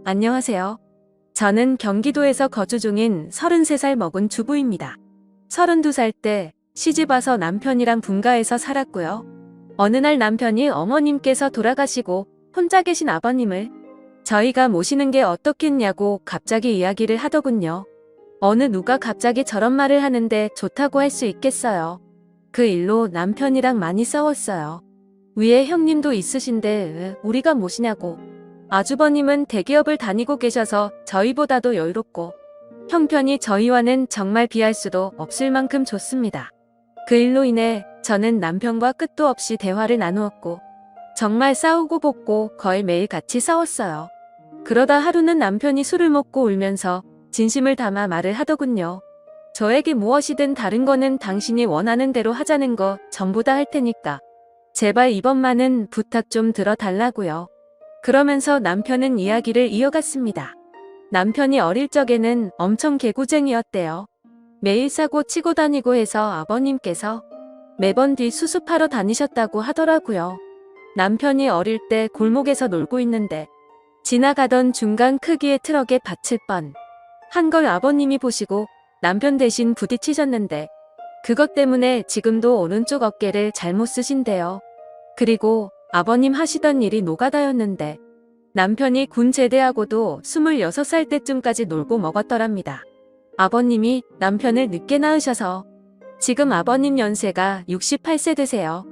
안녕하세요. 저는 경기도에서 거주 중인 33살 먹은 주부입니다. 32살 때 시집와서 남편이랑 분가해서 살았고요. 어느 날 남편이 어머님께서 돌아가시고 혼자 계신 아버님을 저희가 모시는 게 어떻겠냐고 갑자기 이야기를 하더군요. 어느 누가 갑자기 저런 말을 하는데 좋다고 할 수 있겠어요. 그 일로 남편이랑 많이 싸웠어요. 위에 형님도 있으신데 왜 우리가 모시냐고. 아주버님은 대기업을 다니고 계셔서 저희보다도 여유롭고 형편이 저희와는 정말 비할 수도 없을 만큼 좋습니다. 그 일로 인해 저는 남편과 끝도 없이 대화를 나누었고 정말 싸우고 볶고 거의 매일 같이 싸웠어요. 그러다 하루는 남편이 술을 먹고 울면서 진심을 담아 말을 하더군요. 저에게 무엇이든 다른 거는 당신이 원하는 대로 하자는 거 전부 다 할 테니까 제발 이번만은 부탁 좀 들어달라고요. 그러면서 남편은 이야기를 이어갔습니다. 남편이 어릴 적에는 엄청 개구쟁이였대요. 매일 사고 치고 다니고 해서 아버님께서 매번 뒷수습하러 다니셨다고 하더라고요. 남편이 어릴 때 골목에서 놀고 있는데 지나가던 중간 크기의 트럭에 받칠 뻔 한 걸 아버님이 보시고 남편 대신 부딪히셨는데 그것 때문에 지금도 오른쪽 어깨를 잘못 쓰신대요. 그리고 아버님 하시던 일이 노가다였는데 남편이 군 제대하고도 26살 때쯤까지 놀고 먹었더랍니다. 아버님이 남편을 늦게 낳으셔서 지금 아버님 연세가 68세 되세요.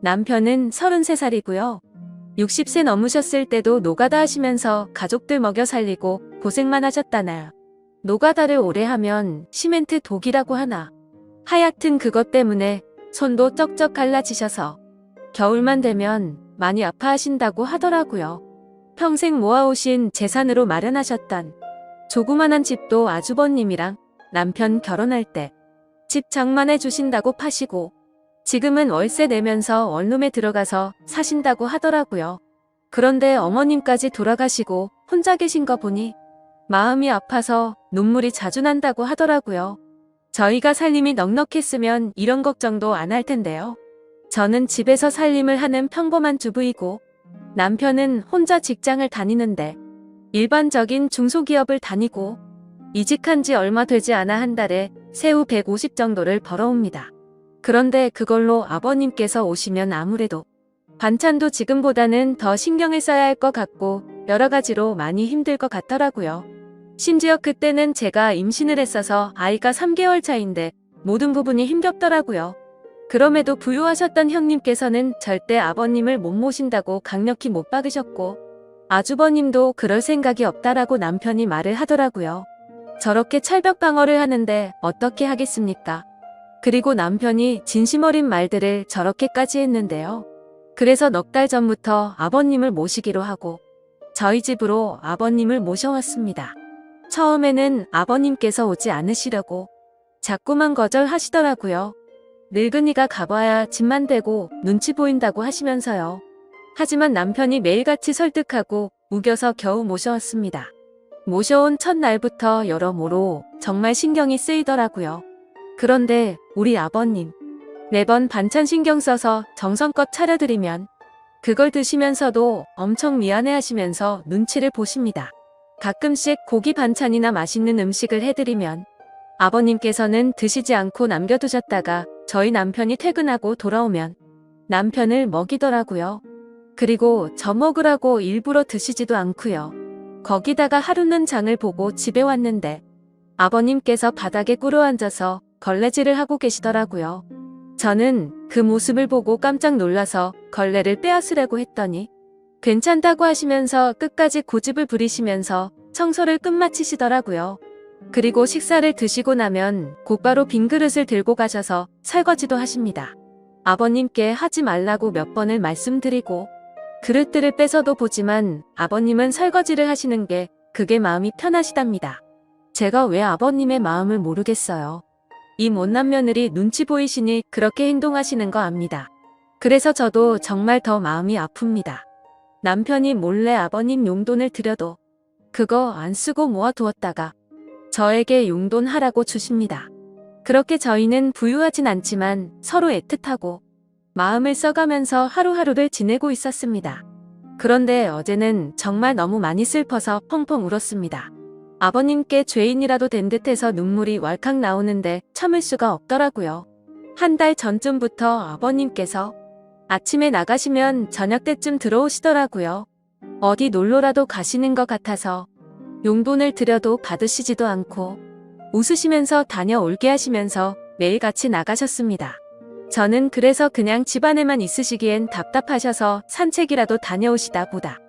남편은 33살이고요. 60세 넘으셨을 때도 노가다 하시면서 가족들 먹여 살리고 고생만 하셨다나요. 노가다를 오래 하면 시멘트 독이라고 하나. 하여튼 그것 때문에 손도 쩍쩍 갈라지셔서 겨울만 되면 많이 아파하신다고 하더라고요. 평생 모아오신 재산으로 마련하셨던 조그만한 집도 아주버님이랑 남편 결혼할 때 집 장만해 주신다고 파시고 지금은 월세 내면서 원룸에 들어가서 사신다고 하더라고요. 그런데 어머님까지 돌아가시고 혼자 계신 거 보니 마음이 아파서 눈물이 자주 난다고 하더라고요. 저희가 살림이 넉넉했으면 이런 걱정도 안 할 텐데요. 저는 집에서 살림을 하는 평범한 주부이고 남편은 혼자 직장을 다니는데 일반적인 중소기업을 다니고 이직한 지 얼마 되지 않아 한 달에 세후 150 정도를 벌어옵니다. 그런데 그걸로 아버님께서 오시면 아무래도 반찬도 지금보다는 더 신경을 써야 할 것 같고 여러 가지로 많이 힘들 것 같더라고요. 심지어 그때는 제가 임신을 했어서 아이가 3개월 차인데 모든 부분이 힘겹더라고요. 그럼에도 부유하셨던 형님께서는 절대 아버님을 못 모신다고 강력히 못 박으셨고 아주버님도 그럴 생각이 없다라고 남편이 말을 하더라고요. 저렇게 철벽 방어를 하는데 어떻게 하겠습니까? 그리고 남편이 진심 어린 말들을 저렇게까지 했는데요. 그래서 넉 달 전부터 아버님을 모시기로 하고 저희 집으로 아버님을 모셔왔습니다. 처음에는 아버님께서 오지 않으시려고 자꾸만 거절하시더라고요. 늙은이가 가봐야 집만 대고 눈치 보인다고 하시면서요. 하지만 남편이 매일같이 설득하고 우겨서 겨우 모셔왔습니다. 모셔온 첫날부터 여러모로 정말 신경이 쓰이더라고요. 그런데 우리 아버님 매번 반찬 신경 써서 정성껏 차려드리면 그걸 드시면서도 엄청 미안해하시면서 눈치를 보십니다. 가끔씩 고기 반찬이나 맛있는 음식을 해드리면 아버님께서는 드시지 않고 남겨두셨다가 저희 남편이 퇴근하고 돌아오면 남편을 먹이더라고요. 그리고 저 먹으라고 일부러 드시지도 않고요. 거기다가 하루는 장을 보고 집에 왔는데 아버님께서 바닥에 꿇어앉아서 걸레질을 하고 계시더라고요. 저는 그 모습을 보고 깜짝 놀라서 걸레를 빼앗으려고 했더니 괜찮다고 하시면서 끝까지 고집을 부리시면서 청소를 끝마치시더라고요. 그리고 식사를 드시고 나면 곧바로 빈 그릇을 들고 가셔서 설거지도 하십니다. 아버님께 하지 말라고 몇 번을 말씀드리고 그릇들을 뺏어도 보지만 아버님은 설거지를 하시는 게 그게 마음이 편하시답니다. 제가 왜 아버님의 마음을 모르겠어요. 이 못난 며느리 눈치 보이시니 그렇게 행동하시는 거 압니다. 그래서 저도 정말 더 마음이 아픕니다. 남편이 몰래 아버님 용돈을 드려도 그거 안 쓰고 모아두었다가 저에게 용돈 하라고 주십니다. 그렇게 저희는 부유하진 않지만 서로 애틋하고 마음을 써가면서 하루하루를 지내고 있었습니다. 그런데 어제는 정말 너무 많이 슬퍼서 펑펑 울었습니다. 아버님께 죄인이라도 된 듯해서 눈물이 왈칵 나오는데 참을 수가 없더라고요. 한 달 전쯤부터 아버님께서 아침에 나가시면 저녁 때쯤 들어오시더라고요. 어디 놀러라도 가시는 것 같아서 용돈을 드려도 받으시지도 않고 웃으시면서 다녀올게 하시면서 매일 같이 나가셨습니다. 저는 그래서 그냥 집안에만 있으시기엔 답답하셔서 산책이라도 다녀오시다 보다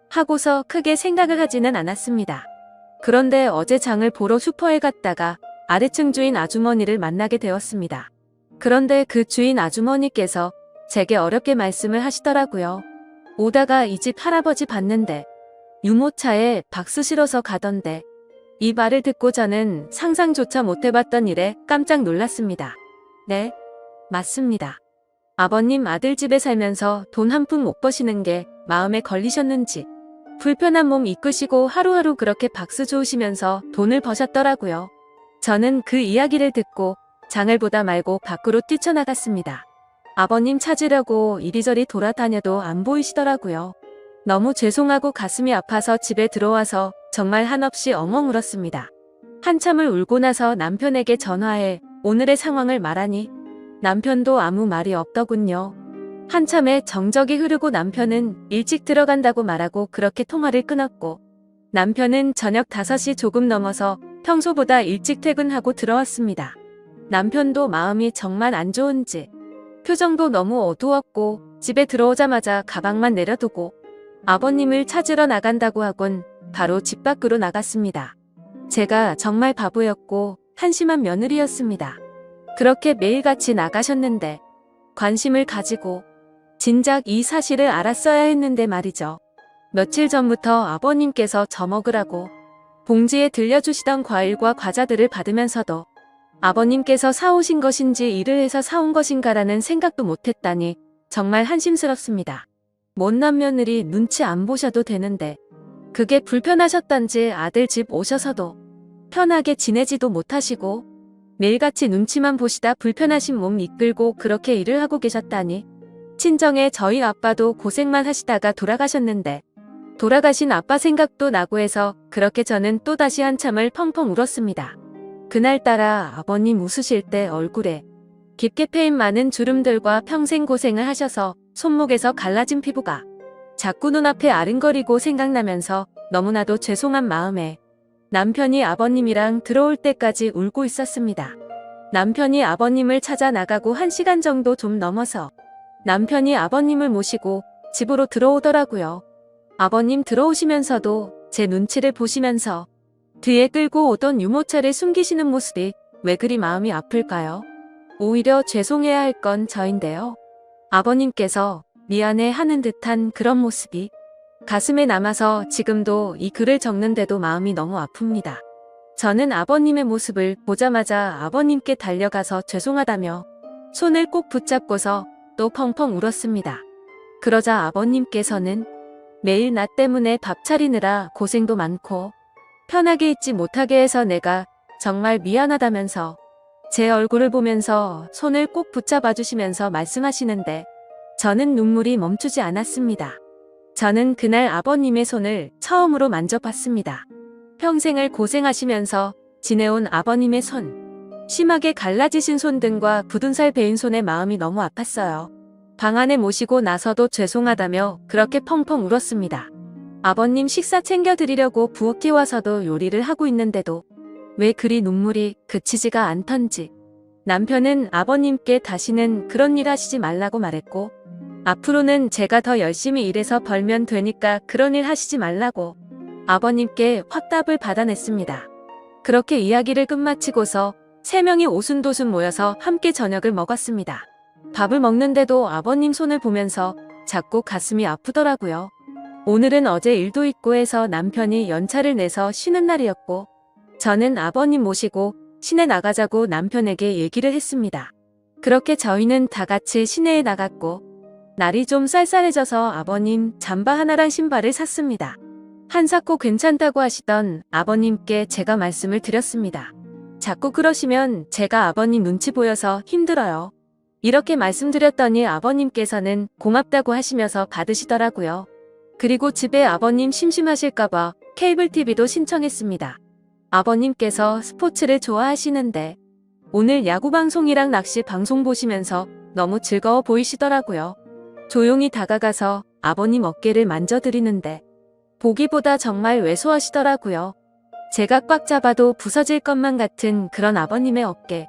하고서 크게 생각을 하지는 않았습니다. 그런데 어제 장을 보러 슈퍼에 갔다가 아래층 주인 아주머니를 만나게 되었습니다. 그런데 그 주인 아주머니께서 제게 어렵게 말씀을 하시더라고요. 오다가 이 집 할아버지 봤는데 유모차에 박수 실어서 가던데. 이 말을 듣고 저는 상상조차 못해봤던 일에 깜짝 놀랐습니다. 네, 맞습니다. 아버님 아들 집에 살면서 돈 한 푼 못 버시는 게 마음에 걸리셨는지 불편한 몸 이끄시고 하루하루 그렇게 박수 좋으시면서 돈을 버셨더라고요. 저는 그 이야기를 듣고 장을 보다 말고 밖으로 뛰쳐나갔습니다. 아버님 찾으려고 이리저리 돌아다녀도 안 보이시더라고요. 너무 죄송하고 가슴이 아파서 집에 들어와서 정말 한없이 엉엉 울었습니다. 한참을 울고 나서 남편에게 전화해 오늘의 상황을 말하니 남편도 아무 말이 없더군요. 한참에 정적이 흐르고 남편은 일찍 들어간다고 말하고 그렇게 통화를 끊었고 남편은 저녁 5시 조금 넘어서 평소보다 일찍 퇴근하고 들어왔습니다. 남편도 마음이 정말 안 좋은지 표정도 너무 어두웠고 집에 들어오자마자 가방만 내려두고 아버님을 찾으러 나간다고 하곤 바로 집 밖으로 나갔습니다. 제가 정말 바보였고 한심한 며느리였습니다. 그렇게 매일같이 나가셨는데 관심을 가지고 진작 이 사실을 알았어야 했는데 말이죠. 며칠 전부터 아버님께서 저 먹으라고 봉지에 들려주시던 과일과 과자들을 받으면서도 아버님께서 사오신 것인지 일을 해서 사온 것인가라는 생각도 못했다니 정말 한심스럽습니다. 못난 며느리 눈치 안 보셔도 되는데 그게 불편하셨던지 아들 집 오셔서도 편하게 지내지도 못하시고 매일같이 눈치만 보시다 불편하신 몸 이끌고 그렇게 일을 하고 계셨다니 친정에 저희 아빠도 고생만 하시다가 돌아가셨는데 돌아가신 아빠 생각도 나고 해서 그렇게 저는 또다시 한참을 펑펑 울었습니다. 그날따라 아버님 웃으실 때 얼굴에 깊게 패인 많은 주름들과 평생 고생을 하셔서 손목에서 갈라진 피부가 자꾸 눈앞에 아른거리고 생각나면서 너무나도 죄송한 마음에 남편이 아버님이랑 들어올 때까지 울고 있었습니다. 남편이 아버님을 찾아 나가고 1시간 정도 좀 넘어서 남편이 아버님을 모시고 집으로 들어오더라고요. 아버님 들어오시면서도 제 눈치를 보시면서 뒤에 끌고 오던 유모차를 숨기시는 모습이 왜 그리 마음이 아플까요? 오히려 죄송해야 할 건 저인데요. 아버님께서 미안해 하는 듯한 그런 모습이 가슴에 남아서 지금도 이 글을 적는데도 마음이 너무 아픕니다. 저는 아버님의 모습을 보자마자 아버님께 달려가서 죄송하다며 손을 꼭 붙잡고서 또 펑펑 울었습니다. 그러자 아버님께서는 매일 나 때문에 밥 차리느라 고생도 많고 편하게 있지 못하게 해서 내가 정말 미안하다면서 제 얼굴을 보면서 손을 꼭 붙잡아 주시면서 말씀하시는데 저는 눈물이 멈추지 않았습니다. 저는 그날 아버님의 손을 처음으로 만져봤습니다. 평생을 고생하시면서 지내온 아버님의 손, 심하게 갈라지신 손등과 굳은 살 베인 손에 마음이 너무 아팠어요. 방 안에 모시고 나서도 죄송하다며 그렇게 펑펑 울었습니다. 아버님 식사 챙겨드리려고 부엌에 와서도 요리를 하고 있는데도 왜 그리 눈물이 그치지가 않던지 남편은 아버님께 다시는 그런 일 하시지 말라고 말했고 앞으로는 제가 더 열심히 일해서 벌면 되니까 그런 일 하시지 말라고 아버님께 확답을 받아냈습니다. 그렇게 이야기를 끝마치고서 3명이 오순도순 모여서 함께 저녁을 먹었습니다. 밥을 먹는데도 아버님 손을 보면서 자꾸 가슴이 아프더라고요. 오늘은 어제 일도 있고 해서 남편이 연차를 내서 쉬는 날이었고 저는 아버님 모시고 시내 나가자고 남편에게 얘기를 했습니다. 그렇게 저희는 다 같이 시내에 나갔고 날이 좀 쌀쌀해져서 아버님 잠바 하나랑 신발을 샀습니다. 한사코 괜찮다고 하시던 아버님께 제가 말씀을 드렸습니다. 자꾸 그러시면 제가 아버님 눈치 보여서 힘들어요. 이렇게 말씀드렸더니 아버님께서는 고맙다고 하시면서 받으시더라고요. 그리고 집에 아버님 심심하실까봐 케이블 TV도 신청했습니다. 아버님께서 스포츠를 좋아하시는데 오늘 야구 방송이랑 낚시 방송 보시면서 너무 즐거워 보이시더라고요. 조용히 다가가서 아버님 어깨를 만져드리는데 보기보다 정말 왜소하시더라고요. 제가 꽉 잡아도 부서질 것만 같은 그런 아버님의 어깨.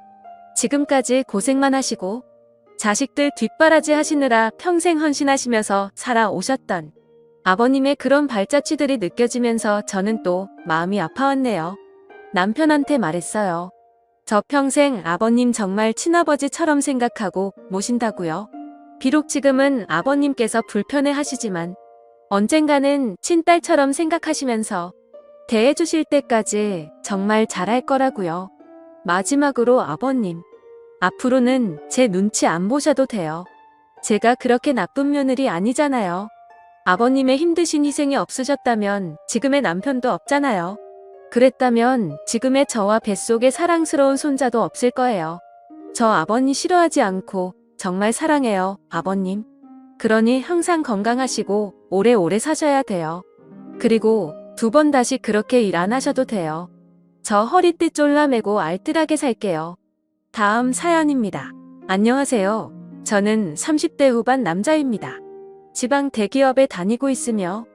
지금까지 고생만 하시고 자식들 뒷바라지 하시느라 평생 헌신하시면서 살아오셨던 아버님의 그런 발자취들이 느껴지면서 저는 또 마음이 아파왔네요. 남편한테 말했어요. 저 평생 아버님 정말 친아버지처럼 생각하고 모신다고요. 비록 지금은 아버님께서 불편해 하시지만 언젠가는 친딸처럼 생각하시면서 대해주실 때까지 정말 잘할 거라고요. 마지막으로 아버님, 앞으로는 제 눈치 안 보셔도 돼요. 제가 그렇게 나쁜 며느리 아니잖아요. 아버님의 힘드신 희생이 없으셨다면 지금의 남편도 없잖아요. 그랬다면 지금의 저와 뱃속에 사랑스러운 손자도 없을 거예요. 저 아버님 싫어하지 않고 정말 사랑해요, 아버님. 그러니 항상 건강하시고 오래오래 사셔야 돼요. 그리고 2번 다시 그렇게 일 안 하셔도 돼요. 저 허리띠 쫄라매고 알뜰하게 살게요. 다음 사연입니다. 안녕하세요. 저는 30대 후반 남자입니다. 지방 대기업에 다니고 있으며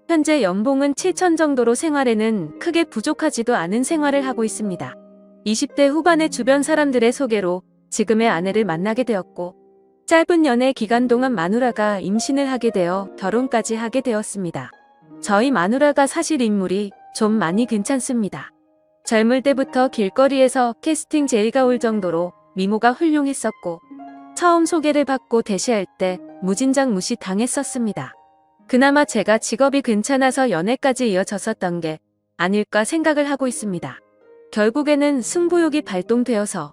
현재 연봉은 7천 정도로 생활에는 크게 부족하지도 않은 생활을 하고 있습니다. 20대 후반의 주변 사람들의 소개로 지금의 아내를 만나게 되었고 짧은 연애 기간 동안 마누라가 임신을 하게 되어 결혼까지 하게 되었습니다. 저희 마누라가 사실 인물이 좀 많이 괜찮습니다. 젊을 때부터 길거리에서 캐스팅 제의가 올 정도로 미모가 훌륭했었고 처음 소개를 받고 대시할 때 무진장 무시 당했었습니다. 그나마 제가 직업이 괜찮아서 연애까지 이어졌었던 게 아닐까 생각을 하고 있습니다. 결국에는 승부욕이 발동되어서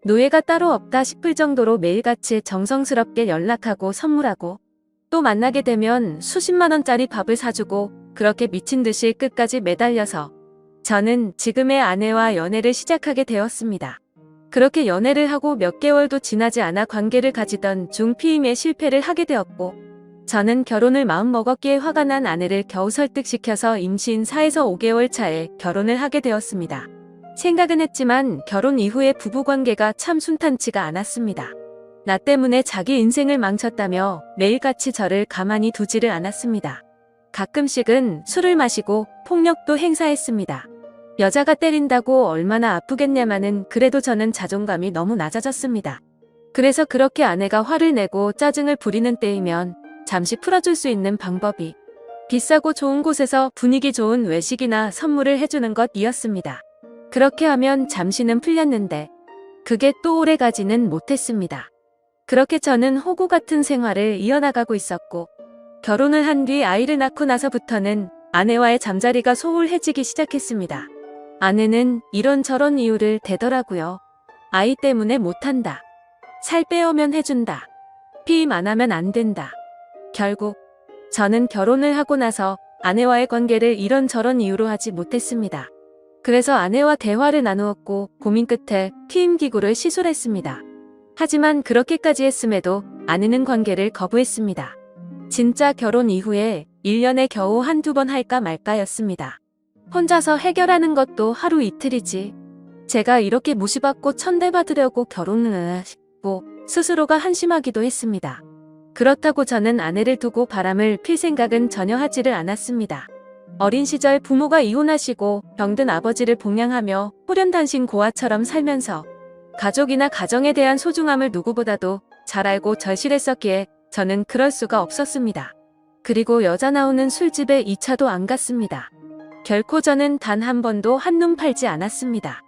노예가 따로 없다 싶을 정도로 매일같이 정성스럽게 연락하고 선물하고 또 만나게 되면 수십만 원짜리 밥을 사주고 그렇게 미친 듯이 끝까지 매달려서 저는 지금의 아내와 연애를 시작하게 되었습니다. 그렇게 연애를 하고 몇 개월도 지나지 않아 관계를 가지던 중 피임에 실패를 하게 되었고 저는 결혼을 마음먹었기에 화가 난 아내를 겨우 설득시켜서 임신 4에서 5개월 차에 결혼을 하게 되었습니다. 생각은 했지만 결혼 이후의 부부관계가 참 순탄치가 않았습니다. 나 때문에 자기 인생을 망쳤다며 매일같이 저를 가만히 두지를 않았습니다. 가끔씩은 술을 마시고 폭력도 행사했습니다. 여자가 때린다고 얼마나 아프겠냐마는 그래도 저는 자존감이 너무 낮아졌습니다. 그래서 그렇게 아내가 화를 내고 짜증을 부리는 때이면 잠시 풀어줄 수 있는 방법이 비싸고 좋은 곳에서 분위기 좋은 외식이나 선물을 해주는 것이었습니다. 그렇게 하면 잠시는 풀렸는데 그게 또 오래가지는 못했습니다. 그렇게 저는 호구 같은 생활을 이어나가고 있었고 결혼을 한 뒤 아이를 낳고 나서부터는 아내와의 잠자리가 소홀해지기 시작했습니다. 아내는 이런저런 이유를 대더라고요. 아이 때문에 못한다. 살 빼오면 해준다. 피임 안 하면 안 된다. 결국 저는 결혼을 하고 나서 아내와의 관계를 이런저런 이유로 하지 못했습니다. 그래서 아내와 대화를 나누었고 고민 끝에 피임기구를 시술했습니다. 하지만 그렇게까지 했음에도 아내는 관계를 거부했습니다. 진짜 결혼 이후에 1년에 겨우 한두 번 할까 말까였습니다. 혼자서 해결하는 것도 하루 이틀이지. 제가 이렇게 무시받고 천대받으려고 결혼을 하고 스스로가 한심하기도 했습니다. 그렇다고 저는 아내를 두고 바람을 필 생각은 전혀 하지를 않았습니다. 어린 시절 부모가 이혼하시고 병든 아버지를 봉양하며 호련단신 고아처럼 살면서 가족이나 가정에 대한 소중함을 누구보다도 잘 알고 절실했었기에 저는 그럴 수가 없었습니다. 그리고 여자 나오는 술집에 2차도 안 갔습니다. 결코 저는 단 한 번도 한눈 팔지 않았습니다.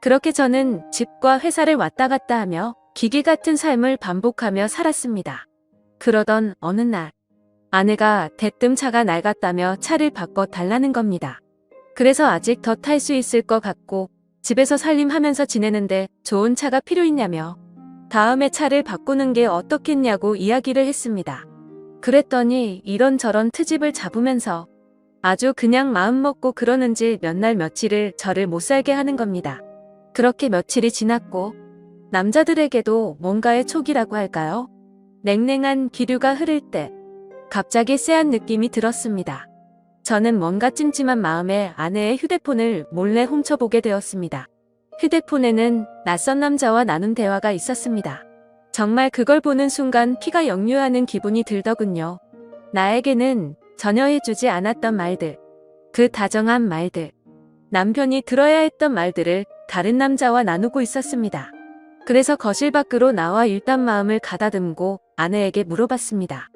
그렇게 저는 집과 회사를 왔다 갔다 하며 기계 같은 삶을 반복하며 살았습니다. 그러던 어느 날 아내가 대뜸 차가 낡았다며 차를 바꿔 달라는 겁니다. 그래서 아직 더 탈 수 있을 것 같고 집에서 살림하면서 지내는데 좋은 차가 필요 있냐며 다음에 차를 바꾸는 게 어떻겠냐고 이야기를 했습니다. 그랬더니 이런저런 트집을 잡으면서 아주 그냥 마음먹고 그러는지 몇 날 며칠을 저를 못살게 하는 겁니다. 그렇게 며칠이 지났고 남자들에게도 뭔가의 촉이라고 할까요? 냉랭한 기류가 흐를 때 갑자기 쎄한 느낌이 들었습니다. 저는 뭔가 찜찜한 마음에 아내의 휴대폰을 몰래 훔쳐보게 되었습니다. 휴대폰에는 낯선 남자와 나눈 대화가 있었습니다. 정말 그걸 보는 순간 피가 역류하는 기분이 들더군요. 나에게는 전혀 해주지 않았던 말들, 그 다정한 말들, 남편이 들어야 했던 말들을 다른 남자와 나누고 있었습니다. 그래서 거실 밖으로 나와 일단 마음을 가다듬고 아내에게 물어봤습니다.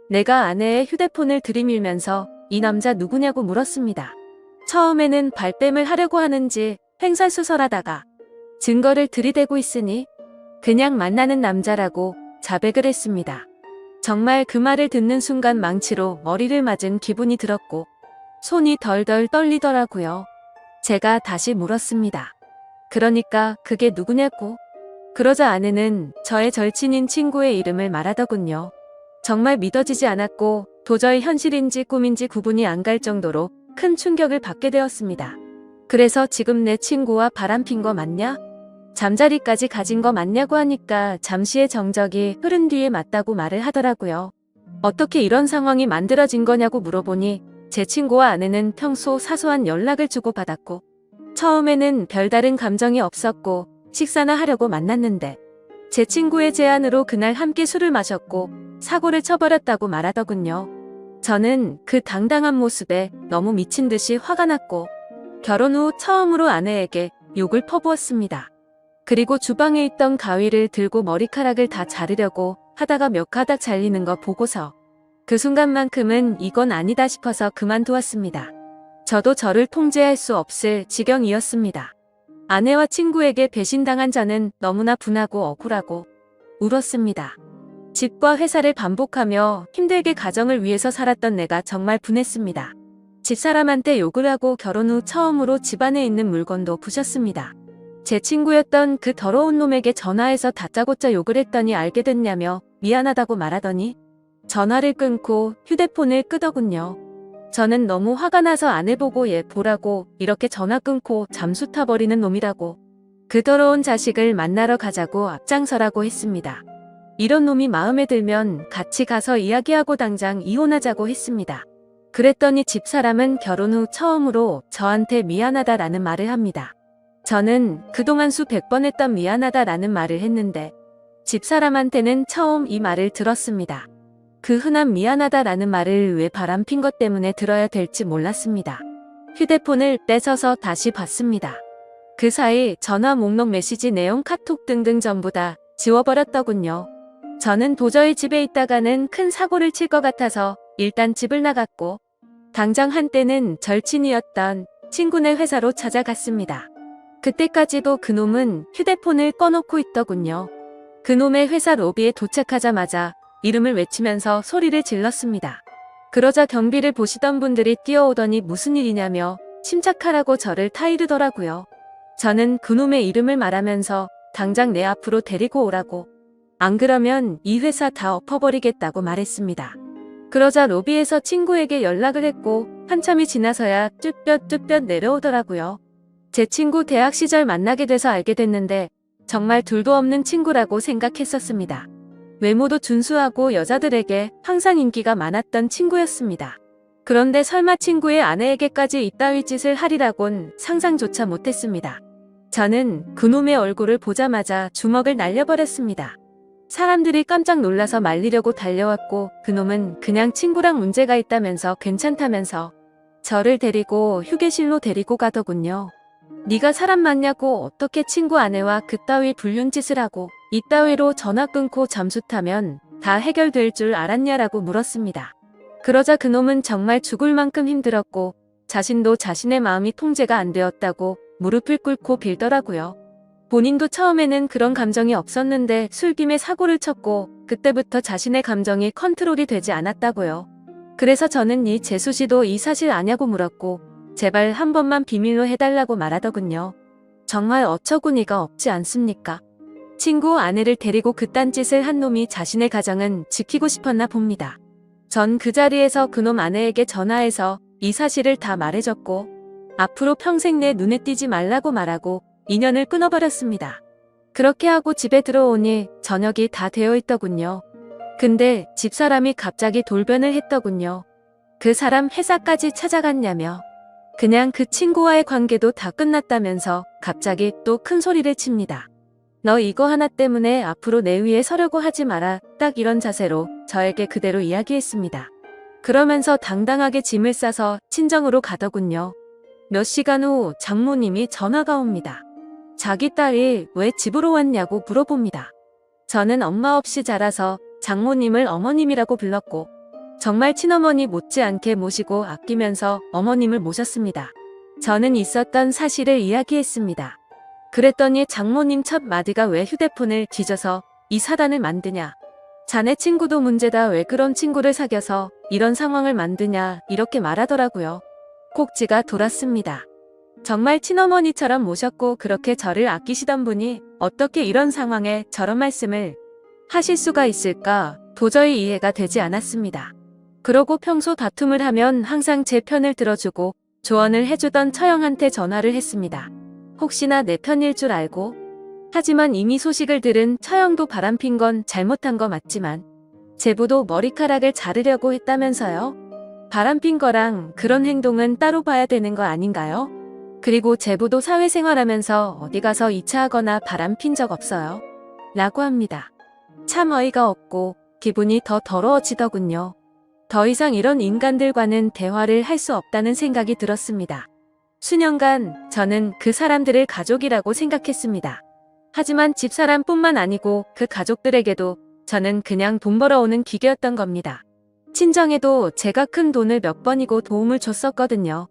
내가 아내의 휴대폰을 들이밀면서 이 남자 누구냐고 물었습니다. 처음에는 발뺌을 하려고 하는지 횡설수설하다가 증거를 들이대고 있으니 그냥 만나는 남자라고 자백을 했습니다. 정말 그 말을 듣는 순간 망치로 머리를 맞은 기분이 들었고 손이 덜덜 떨리더라고요. 제가 다시 물었습니다. 그러니까 그게 누구냐고? 그러자 아내는 저의 절친인 친구의 이름을 말하더군요. 정말 믿어지지 않았고 도저히 현실인지 꿈인지 구분이 안 갈 정도로 큰 충격을 받게 되었습니다. 그래서 지금 내 친구와 바람핀 거 맞냐? 잠자리까지 가진 거 맞냐고 하니까 잠시의 정적이 흐른 뒤에 맞다고 말을 하더라고요. 어떻게 이런 상황이 만들어진 거냐고 물어보니 제 친구와 아내는 평소 사소한 연락을 주고받았고 처음에는 별다른 감정이 없었고 식사나 하려고 만났는데 제 친구의 제안으로 그날 함께 술을 마셨고 사고를 쳐버렸다고 말하더군요. 저는 그 당당한 모습에 너무 미친 듯이 화가 났고 결혼 후 처음으로 아내에게 욕을 퍼부었습니다. 그리고 주방에 있던 가위를 들고 머리카락을 다 자르려고 하다가 몇 가닥 잘리는 거 보고서 그 순간만큼은 이건 아니다 싶어서 그만두었습니다. 저도 저를 통제할 수 없을 지경이었습니다. 아내와 친구에게 배신당한 저는 너무나 분하고 억울하고 울었습니다. 집과 회사를 반복하며 힘들게 가정을 위해서 살았던 내가 정말 분했습니다. 집사람한테 욕을 하고 결혼 후 처음으로 집안에 있는 물건도 부셨습니다. 제 친구였던 그 더러운 놈에게 전화해서 다짜고짜 욕을 했더니 알게 됐냐며 미안하다고 말하더니 전화를 끊고 휴대폰을 끄더군요. 저는 너무 화가 나서 아내 보고 얘 보라고 이렇게 전화 끊고 잠수 타버리는 놈이라고 그 더러운 자식을 만나러 가자고 앞장서라고 했습니다. 이런 놈이 마음에 들면 같이 가서 이야기하고 당장 이혼하자고 했습니다. 그랬더니 집사람은 결혼 후 처음으로 저한테 미안하다라는 말을 합니다. 저는 그동안 수백 번 했던 미안하다라는 말을 했는데 집사람한테는 처음 이 말을 들었습니다. 그 흔한 미안하다라는 말을 왜 바람핀 것 때문에 들어야 될지 몰랐습니다. 휴대폰을 뺏어서 다시 봤습니다. 그 사이 전화 목록 메시지 내용 카톡 등등 전부 다 지워버렸더군요. 저는 도저히 집에 있다가는 큰 사고를 칠 것 같아서 일단 집을 나갔고 당장 한때는 절친이었던 친구네 회사로 찾아갔습니다. 그때까지도 그놈은 휴대폰을 꺼놓고 있더군요. 그놈의 회사 로비에 도착하자마자 이름을 외치면서 소리를 질렀습니다. 그러자 경비를 보시던 분들이 뛰어오더니 무슨 일이냐며 침착하라고 저를 타이르더라고요. 저는 그놈의 이름을 말하면서 당장 내 앞으로 데리고 오라고, 안 그러면 이 회사 다 엎어버리겠다고 말했습니다. 그러자 로비에서 친구에게 연락을 했고 한참이 지나서야 쭈뼛쭈뼛 내려오더라고요. 제 친구 대학 시절 만나게 돼서 알게 됐는데 정말 둘도 없는 친구라고 생각했었습니다. 외모도 준수하고 여자들에게 항상 인기가 많았던 친구였습니다. 그런데 설마 친구의 아내에게까지 이따위 짓을 하리라곤 상상조차 못했습니다. 저는 그놈의 얼굴을 보자마자 주먹을 날려버렸습니다. 사람들이 깜짝 놀라서 말리려고 달려왔고 그놈은 그냥 친구랑 문제가 있다면서 괜찮다면서 저를 데리고 휴게실로 데리고 가더군요. 네가 사람 맞냐고, 어떻게 친구 아내와 그따위 불륜짓을 하고 이따위로 전화 끊고 잠수 타면 다 해결될 줄 알았냐라고 물었습니다. 그러자 그놈은 정말 죽을 만큼 힘들었고 자신도 자신의 마음이 통제가 안 되었다고 무릎을 꿇고 빌더라고요. 본인도 처음에는 그런 감정이 없었는데 술김에 사고를 쳤고 그때부터 자신의 감정이 컨트롤이 되지 않았다고요. 그래서 저는 이 재수씨도 이 사실 아냐고 물었고 제발 한 번만 비밀로 해달라고 말하더군요. 정말 어처구니가 없지 않습니까? 친구 아내를 데리고 그딴 짓을 한 놈이 자신의 가정은 지키고 싶었나 봅니다. 전 그 자리에서 그놈 아내에게 전화해서 이 사실을 다 말해줬고 앞으로 평생 내 눈에 띄지 말라고 말하고 인연을 끊어버렸습니다. 그렇게 하고 집에 들어오니 저녁이 다 되어 있더군요. 근데 집사람이 갑자기 돌변을 했더군요. 그 사람 회사까지 찾아갔냐며. 그냥 그 친구와의 관계도 다 끝났다면서 갑자기 또 큰 소리를 칩니다. 너 이거 하나 때문에 앞으로 내 위에 서려고 하지 마라. 딱 이런 자세로 저에게 그대로 이야기했습니다. 그러면서 당당하게 짐을 싸서 친정으로 가더군요. 몇 시간 후 장모님이 전화가 옵니다. 자기 딸이 왜 집으로 왔냐고 물어봅니다. 저는 엄마 없이 자라서 장모님을 어머님이라고 불렀고 정말 친어머니 못지않게 모시고 아끼면서 어머님을 모셨습니다. 저는 있었던 사실을 이야기했습니다. 그랬더니 장모님 첫 마디가 왜 휴대폰을 뒤져서 이 사단을 만드냐. 자네 친구도 문제다. 왜 그런 친구를 사귀어서 이런 상황을 만드냐 이렇게 말하더라고요. 꼭지가 돌았습니다. 정말 친어머니처럼 모셨고 그렇게 저를 아끼시던 분이 어떻게 이런 상황에 저런 말씀을 하실 수가 있을까 도저히 이해가 되지 않았습니다. 그러고 평소 다툼을 하면 항상 제 편을 들어주고 조언을 해주던 처형한테 전화를 했습니다. 혹시나 내 편일 줄 알고. 하지만 이미 소식을 들은 처형도 바람핀 건 잘못한 거 맞지만 제부도 머리카락을 자르려고 했다면서요. 바람핀 거랑 그런 행동은 따로 봐야 되는 거 아닌가요? 그리고 제부도 사회생활하면서 어디 가서 2차하거나 바람핀 적 없어요. 라고 합니다. 참 어이가 없고 기분이 더 더러워지더군요. 더 이상 이런 인간들과는 대화를 할 수 없다는 생각이 들었습니다. 수년간 저는 그 사람들을 가족이라고 생각했습니다. 하지만 집사람뿐만 아니고 그 가족들에게도 저는 그냥 돈 벌어오는 기계였던 겁니다. 친정에도 제가 큰 돈을 몇 번이고 도움을 줬었거든요.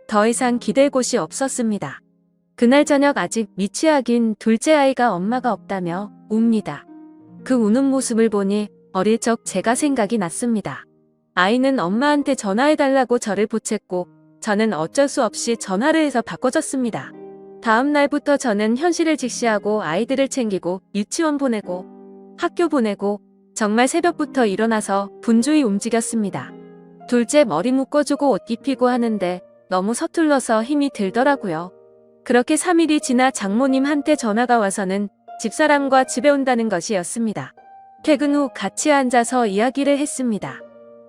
더 이상 기댈 곳이 없었습니다. 그날 저녁 아직 미취학인 둘째 아이가 엄마가 없다며 웁니다. 그 우는 모습을 보니 어릴 적 제가 생각이 났습니다. 아이는 엄마한테 전화해달라고 저를 보챘고 저는 어쩔 수 없이 전화를 해서 바꿔줬습니다. 다음 날부터 저는 현실을 직시하고 아이들을 챙기고 유치원 보내고 학교 보내고 정말 새벽부터 일어나서 분주히 움직였습니다. 둘째 머리 묶어주고 옷 입히고 하는데 너무 서툴러서 힘이 들더라고요. 그렇게 3일이 지나 장모님한테 전화가 와서는 집사람과 집에 온다는 것이었습니다. 퇴근 후 같이 앉아서 이야기를 했습니다.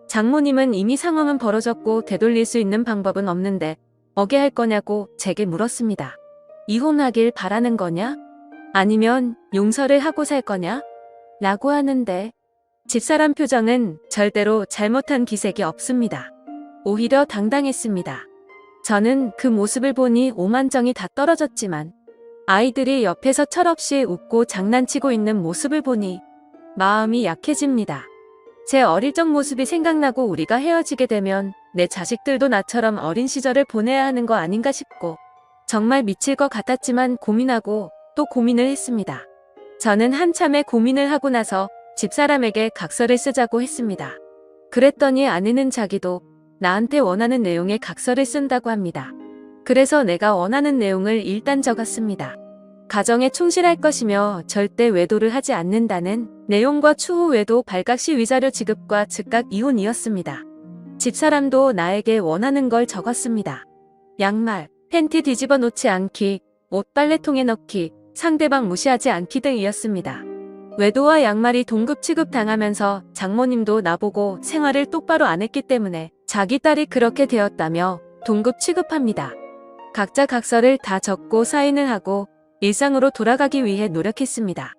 장모님은 이미 상황은 벌어졌고 되돌릴 수 있는 방법은 없는데 어게 할 거냐고 제게 물었습니다. 이혼하길 바라는 거냐? 아니면 용서를 하고 살 거냐? 라고 하는데 집사람 표정은 절대로 잘못한 기색이 없습니다. 오히려 당당했습니다. 저는 그 모습을 보니 오만정이 다 떨어졌지만 아이들이 옆에서 철없이 웃고 장난치고 있는 모습을 보니 마음이 약해집니다. 제 어릴 적 모습이 생각나고 우리가 헤어지게 되면 내 자식들도 나처럼 어린 시절을 보내야 하는 거 아닌가 싶고 정말 미칠 것 같았지만 고민하고 또 고민을 했습니다. 저는 한참의 고민을 하고 나서 집사람에게 각서를 쓰자고 했습니다. 그랬더니 아내는 자기도 나한테 원하는 내용의 각서를 쓴다고 합니다. 그래서 내가 원하는 내용을 일단 적었습니다. 가정에 충실할 것이며 절대 외도를 하지 않는다는 내용과 추후 외도 발각시 위자료 지급과 즉각 이혼이었습니다. 집사람도 나에게 원하는 걸 적었습니다. 양말, 팬티 뒤집어 놓지 않기, 옷 빨래통에 넣기, 상대방 무시하지 않기 등이었습니다. 외도와 양말이 동급 취급당하면서 장모님도 나보고 생활을 똑바로 안 했기 때문에 자기 딸이 그렇게 되었다며 동급 취급합니다. 각자 각서를 다 적고 사인을 하고 일상으로 돌아가기 위해 노력했습니다.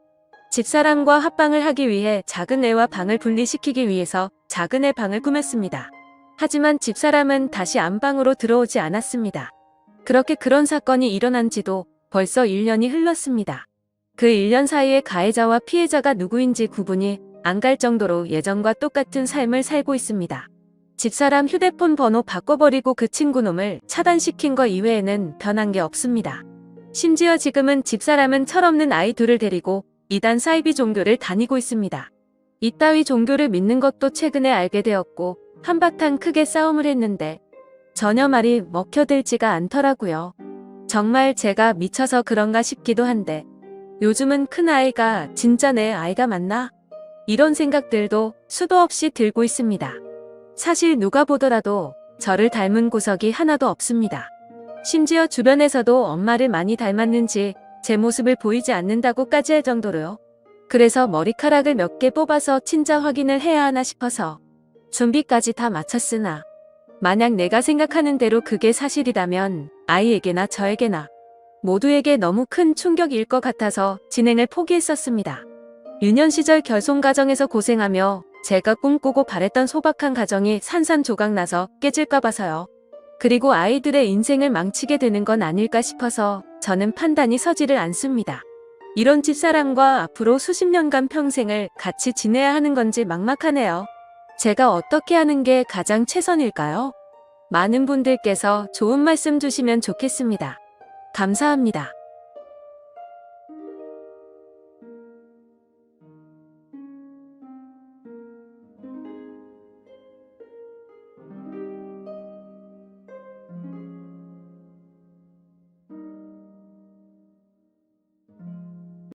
집사람과 합방을 하기 위해 작은 애와 방을 분리시키기 위해서 작은 애 방을 꾸몄습니다. 하지만 집사람은 다시 안방으로 들어오지 않았습니다. 그렇게 그런 사건이 일어난 지도 벌써 1년이 흘렀습니다. 그 1년 사이에 가해자와 피해자가 누구인지 구분이 안 갈 정도로 예전과 똑같은 삶을 살고 있습니다. 집사람 휴대폰 번호 바꿔버리고 그 친구놈을 차단시킨 거 이외에는 변한 게 없습니다. 심지어 지금은 집사람은 철없는 아이 둘을 데리고 이단 사이비 종교를 다니고 있습니다. 이따위 종교를 믿는 것도 최근에 알게 되었고 한바탕 크게 싸움을 했는데 전혀 말이 먹혀들지가 않더라고요. 정말 제가 미쳐서 그런가 싶기도 한데 요즘은 큰아이가 진짜 내 아이가 맞나? 이런 생각들도 수도 없이 들고 있습니다. 사실 누가 보더라도 저를 닮은 구석이 하나도 없습니다. 심지어 주변에서도 엄마를 많이 닮았는지 제 모습을 보이지 않는다고까지 할 정도로요. 그래서 머리카락을 몇 개 뽑아서 친자 확인을 해야 하나 싶어서 준비까지 다 마쳤으나 만약 내가 생각하는 대로 그게 사실이라면 아이에게나 저에게나 모두에게 너무 큰 충격일 것 같아서 진행을 포기했었습니다. 유년 시절 결손 가정에서 고생하며 제가 꿈꾸고 바랬던 소박한 가정이 산산조각 나서 깨질까 봐서요. 그리고 아이들의 인생을 망치게 되는 건 아닐까 싶어서 저는 판단이 서지를 않습니다. 이런 집사람과 앞으로 수십 년간 평생을 같이 지내야 하는 건지 막막하네요. 제가 어떻게 하는 게 가장 최선일까요? 많은 분들께서 좋은 말씀 주시면 좋겠습니다. 감사합니다.